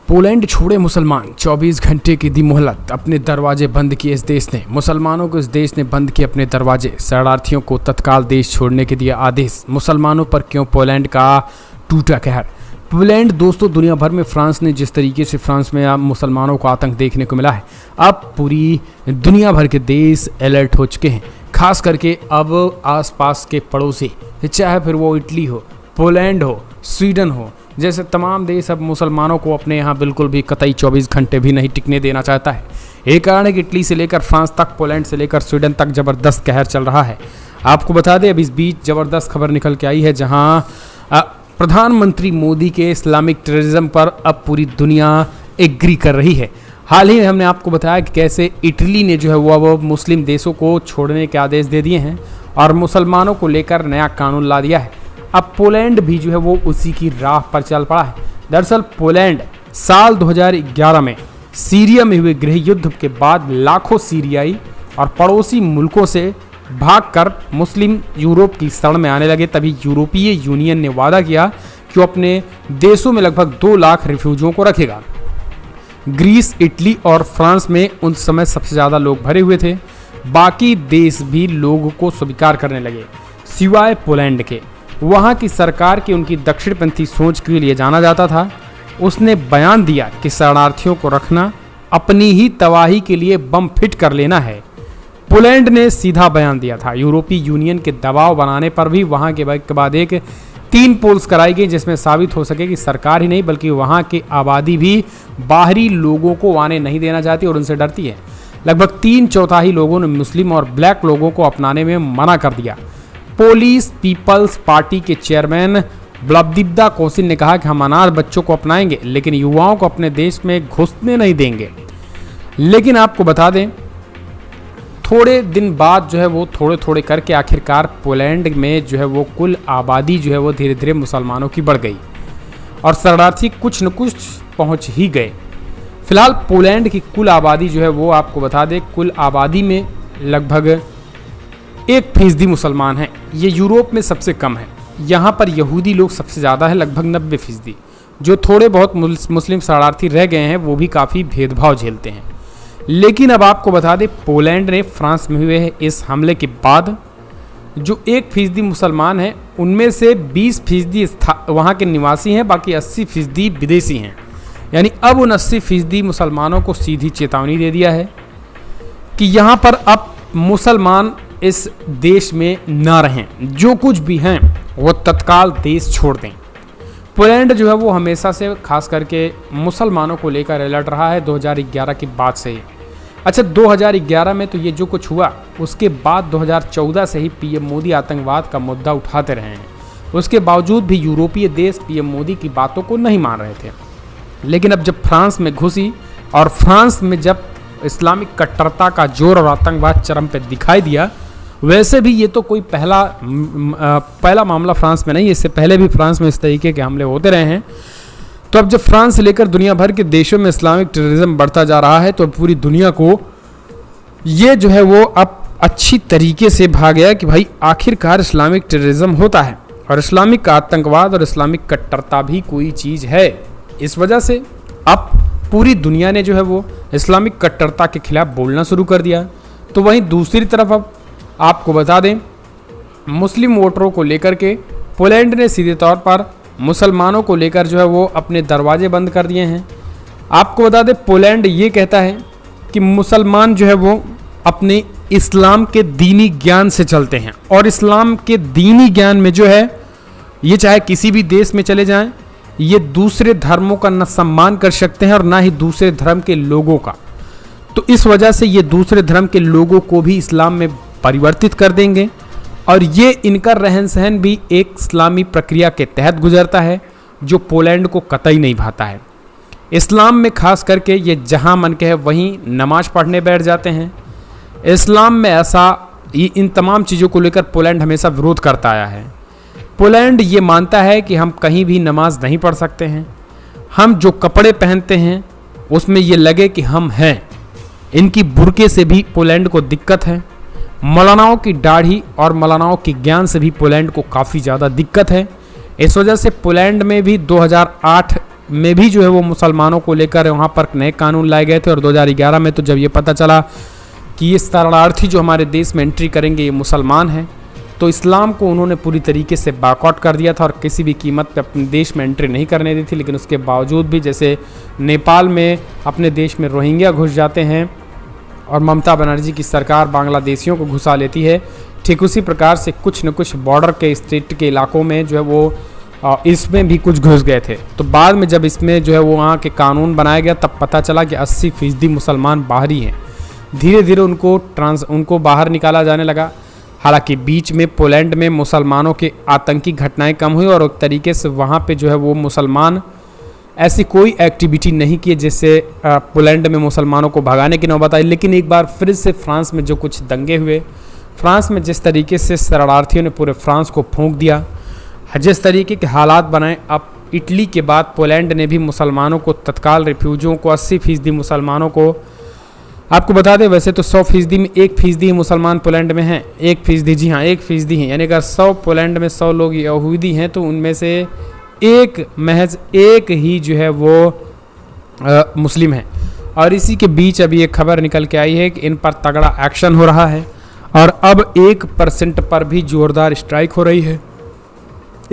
Poland छोड़े मुसलमान, 24 घंटे की दी मोहलत, अपने दरवाजे बंद किए इस देश ने। मुसलमानों को इस देश ने बंद किए अपने दरवाजे, शरणार्थियों को तत्काल देश छोड़ने के दिया आदेश। मुसलमानों पर क्यों पोलैंड का टूटा कहर। पोलैंड दोस्तों, दुनिया भर में फ्रांस ने जिस तरीके से फ्रांस में अब मुसलमानों को आतंक देखने को मिला है, अब पूरी दुनिया भर के देश अलर्ट हो चुके हैं। खास करके अब आसपास के पड़ोसी, चाहे फिर वो इटली हो, पोलैंड हो, स्वीडन हो, जैसे तमाम देश अब मुसलमानों को अपने यहाँ बिल्कुल भी कतई 24 घंटे भी नहीं टिकने देना चाहता है। एक कारण है कि इटली से लेकर फ्रांस तक, पोलैंड से लेकर स्वीडन तक ज़बरदस्त कहर चल रहा है। आपको बता दें, अब इस बीच ज़बरदस्त खबर निकल के आई है, जहाँ प्रधानमंत्री मोदी के इस्लामिक टेररिज्म पर अब पूरी दुनिया एग्री कर रही है। हाल ही में हमने आपको बताया कि कैसे इटली ने जो है वो अब मुस्लिम देशों को छोड़ने के आदेश दे दिए हैं और मुसलमानों को लेकर नया कानून ला दिया है। अब पोलैंड भी जो है वो उसी की राह पर चल पड़ा है। दरअसल पोलैंड साल 2011 में सीरिया में हुए गृह युद्ध के बाद लाखों सीरियाई और पड़ोसी मुल्कों से भागकर मुस्लिम यूरोप की शरण में आने लगे। तभी यूरोपीय यूनियन ने वादा किया कि वो अपने देशों में लगभग 2 लाख रिफ्यूजियों को रखेगा। ग्रीस, इटली और फ्रांस में उन समय सबसे ज़्यादा लोग भरे हुए थे। बाकी देश भी लोगों को स्वीकार करने लगे, सिवाय पोलैंड के। वहाँ की सरकार की उनकी दक्षिणपंथी सोच के लिए जाना जाता था। उसने बयान दिया कि शरणार्थियों को रखना अपनी ही तबाही के लिए बम फिट कर लेना है। पोलैंड ने सीधा बयान दिया था। यूरोपीय यूनियन के दबाव बनाने पर भी वहाँ के बाद एक 3 पोल्स कराई गई, जिसमें साबित हो सके कि सरकार ही नहीं बल्कि वहाँ की आबादी भी बाहरी लोगों को आने नहीं देना चाहती और उनसे डरती है। लगभग 3/4 लोगों ने मुस्लिम और ब्लैक लोगों को अपनाने में मना कर दिया। पोलिश पीपल्स पार्टी के चेयरमैन ब्लबदिब्दा कोसिन ने कहा कि हम अनाथ बच्चों को अपनाएंगे लेकिन युवाओं को अपने देश में घुसने नहीं देंगे। लेकिन आपको बता दें, थोड़े दिन बाद जो है वो थोड़े करके आखिरकार पोलैंड में जो है वो कुल आबादी जो है वो धीरे धीरे मुसलमानों की बढ़ गई और शरणार्थी कुछ न कुछ पहुंच ही गए। फिलहाल पोलैंड की कुल आबादी जो है वो, आपको बता दें, कुल आबादी में लगभग 1% मुसलमान हैं। ये यूरोप में सबसे कम है। यहाँ पर यहूदी लोग सबसे ज़्यादा है, लगभग 90%। जो थोड़े बहुत मुस्लिम शरणार्थी रह गए हैं वो भी काफ़ी भेदभाव झेलते हैं। लेकिन अब आपको बता दें, पोलैंड ने फ्रांस में हुए इस हमले के बाद जो 1% मुसलमान हैं उनमें से 20% वहाँ के निवासी हैं, बाकी 80% विदेशी हैं। यानी अब उन 80% मुसलमानों को सीधी चेतावनी दे दिया है कि यहाँ पर अब मुसलमान इस देश में ना रहें, जो कुछ भी हैं वो तत्काल देश छोड़ दें। पोलैंड जो है वो हमेशा से खास करके मुसलमानों को लेकर अलर्ट रहा है 2011 के बाद से ही। अच्छा, 2011 में तो ये जो कुछ हुआ, उसके बाद 2014 से ही पीएम मोदी आतंकवाद का मुद्दा उठाते रहे हैं। उसके बावजूद भी यूरोपीय देश पीएम मोदी की बातों को नहीं मान रहे थे। लेकिन अब जब फ्रांस में घुसी और फ्रांस में जब इस्लामिक कट्टरता का जोर और आतंकवाद चरम पर दिखाई दिया, वैसे भी ये तो कोई पहला मामला फ्रांस में नहीं, इससे पहले भी फ्रांस में इस तरीके के हमले होते रहे हैं। तो अब जब फ्रांस से लेकर दुनिया भर के देशों में इस्लामिक टेररिज्म बढ़ता जा रहा है, तो पूरी दुनिया को ये जो है वो अब अच्छी तरीके से भाग गया कि भाई आखिरकार इस्लामिक टेररिज्म होता है और इस्लामिक आतंकवाद और इस्लामिक कट्टरता भी कोई चीज़ है। इस वजह से अब पूरी दुनिया ने जो है वो इस्लामिक कट्टरता के खिलाफ बोलना शुरू कर दिया। तो वहीं दूसरी तरफ अब आपको बता दें, मुस्लिम वोटरों को लेकर के पोलैंड ने सीधे तौर पर मुसलमानों को लेकर जो है वो अपने दरवाजे बंद कर दिए हैं। आपको बता दें, पोलैंड ये कहता है कि मुसलमान जो है वो अपने इस्लाम के दीनी ज्ञान से चलते हैं और इस्लाम के दीनी ज्ञान में जो है, ये चाहे किसी भी देश में चले जाएं, ये दूसरे धर्मों का न सम्मान कर सकते हैं और ना ही दूसरे धर्म के लोगों का। तो इस वजह से ये दूसरे धर्म के लोगों को भी इस्लाम में परिवर्तित कर देंगे और ये इनका रहन सहन भी एक इस्लामी प्रक्रिया के तहत गुजरता है, जो पोलैंड को कतई नहीं भाता है। इस्लाम में खास करके ये जहाँ मन कहे वहीं नमाज पढ़ने बैठ जाते हैं। इस्लाम में इन तमाम चीज़ों को लेकर पोलैंड हमेशा विरोध करता आया है। पोलैंड ये मानता है कि हम कहीं भी नमाज नहीं पढ़ सकते हैं। हम जो कपड़े पहनते हैं उसमें ये लगे कि हम हैं। इनकी बुर्के से भी पोलैंड को दिक्कत है। मौलानाओं की दाढ़ी और मौलानाओं के ज्ञान से भी पोलैंड को काफ़ी ज़्यादा दिक्कत है। इस वजह से पोलैंड में भी 2008 में भी जो है वो मुसलमानों को लेकर वहाँ पर नए कानून लाए गए थे। और 2011 में तो जब ये पता चला कि ये शरणार्थी जो हमारे देश में एंट्री करेंगे ये मुसलमान हैं, तो इस्लाम को उन्होंने पूरी तरीके से बायकॉट कर दिया था और किसी भी कीमत पे अपने देश में एंट्री नहीं करने दी थी। लेकिन उसके बावजूद भी जैसे नेपाल में अपने देश में रोहिंग्या घुस जाते हैं और ममता बनर्जी की सरकार बांग्लादेशियों को घुसा लेती है, ठीक उसी प्रकार से कुछ न कुछ बॉर्डर के स्टेट के इलाकों में जो है वो इसमें भी कुछ घुस गए थे। तो बाद में जब इसमें जो है वो वहाँ के कानून बनाया गया तब पता चला कि 80% मुसलमान बाहरी हैं। धीरे धीरे उनको बाहर निकाला जाने लगा। हालांकि बीच में पोलैंड में मुसलमानों के आतंकी घटनाएं कम हुई और एक तरीके से वहाँ पे जो है वो मुसलमान ऐसी कोई एक्टिविटी नहीं की जिससे पोलैंड में मुसलमानों को भगाने की नौबत आई। लेकिन एक बार फिर से फ्रांस में जो कुछ दंगे हुए, फ्रांस में जिस तरीके से शरणार्थियों ने पूरे फ्रांस को फूंक दिया, जिस तरीके के हालात बनाए, अब इटली के बाद पोलैंड ने भी मुसलमानों को तत्काल रिफ्यूजियों को 80% मुसलमानों को, आपको बता दें वैसे तो 100% में 1% मुसलमान पोलैंड में हैं, 1%, जी हाँ 1% हैं। यानी अगर 100 पोलैंड में 100 लोग यहूदी हैं तो उनमें से महज एक ही जो है वो मुस्लिम है। और इसी के बीच अभी एक खबर निकल के आई है कि इन पर तगड़ा एक्शन हो रहा है और अब 1% पर भी जोरदार स्ट्राइक हो रही है।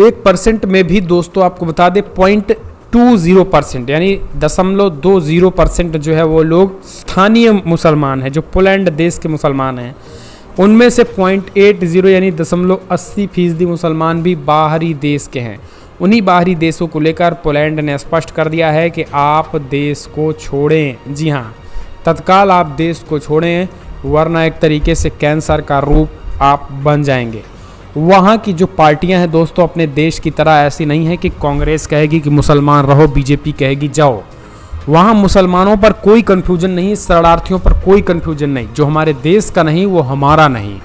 1% में भी दोस्तों आपको बता दें 0.20% यानी 0.20% जो है वो लोग स्थानीय मुसलमान हैं, जो पोलैंड देश के मुसलमान हैं। उनमें से 0.80 यानी 0.80% मुसलमान भी बाहरी देश के हैं। उन्हीं बाहरी देशों को लेकर पोलैंड ने स्पष्ट कर दिया है कि आप देश को छोड़ें। जी हाँ, तत्काल आप देश को छोड़ें, वरना एक तरीके से कैंसर का रूप आप बन जाएंगे। वहाँ की जो पार्टियां हैं दोस्तों अपने देश की तरह ऐसी नहीं है कि कांग्रेस कहेगी कि मुसलमान रहो, बीजेपी कहेगी जाओ। वहाँ मुसलमानों पर कोई कन्फ्यूजन नहीं, शरणार्थियों पर कोई कन्फ्यूजन नहीं। जो हमारे देश का नहीं वो हमारा नहीं।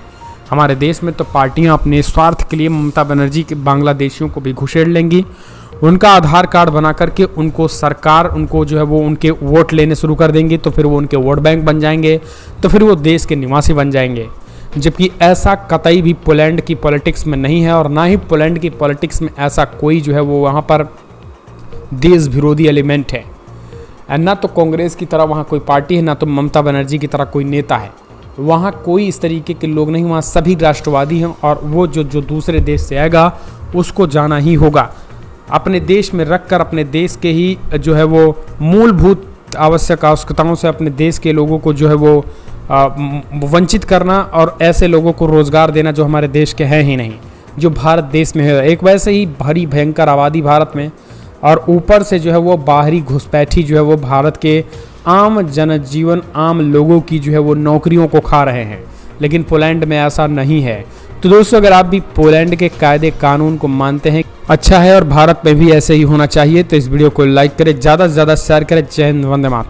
हमारे देश में तो पार्टियां अपने स्वार्थ के लिए ममता बनर्जी के बांग्लादेशियों को भी घुसेड़ लेंगी, उनका आधार कार्ड बना करके उनको सरकार उनको जो है वो उनके वोट लेने शुरू कर देंगी, तो फिर वो उनके वोट बैंक बन जाएंगे, तो फिर वो देश के निवासी बन जाएंगे। जबकि ऐसा कतई भी पोलैंड की पॉलिटिक्स में नहीं है और ना ही पोलैंड की पॉलिटिक्स में ऐसा कोई जो है वो वहाँ पर देश विरोधी एलिमेंट है। ना तो कांग्रेस की तरह वहाँ कोई पार्टी है, ना तो ममता बनर्जी की तरह कोई नेता है। वहाँ कोई इस तरीके के लोग नहीं, वहाँ सभी राष्ट्रवादी हैं और वो जो दूसरे देश से आएगा उसको जाना ही होगा। अपने देश में रखकर अपने देश के ही जो है वो मूलभूत आवश्यकताओं से अपने देश के लोगों को जो है वो वंचित करना और ऐसे लोगों को रोज़गार देना जो हमारे देश के हैं ही नहीं, जो भारत देश में है। एक वैसे ही भारी भयंकर आबादी भारत में और ऊपर से जो है वो बाहरी घुसपैठी जो है वो भारत के आम जनजीवन, आम लोगों की जो है वो नौकरियों को खा रहे हैं। लेकिन पोलैंड में ऐसा नहीं है। तो दोस्तों अगर आप भी पोलैंड के कायदे कानून को मानते हैं, अच्छा है और भारत में भी ऐसे ही होना चाहिए, तो इस वीडियो को लाइक करें, ज़्यादा से ज़्यादा शेयर करें। जय हिंद, वंदे मातरम।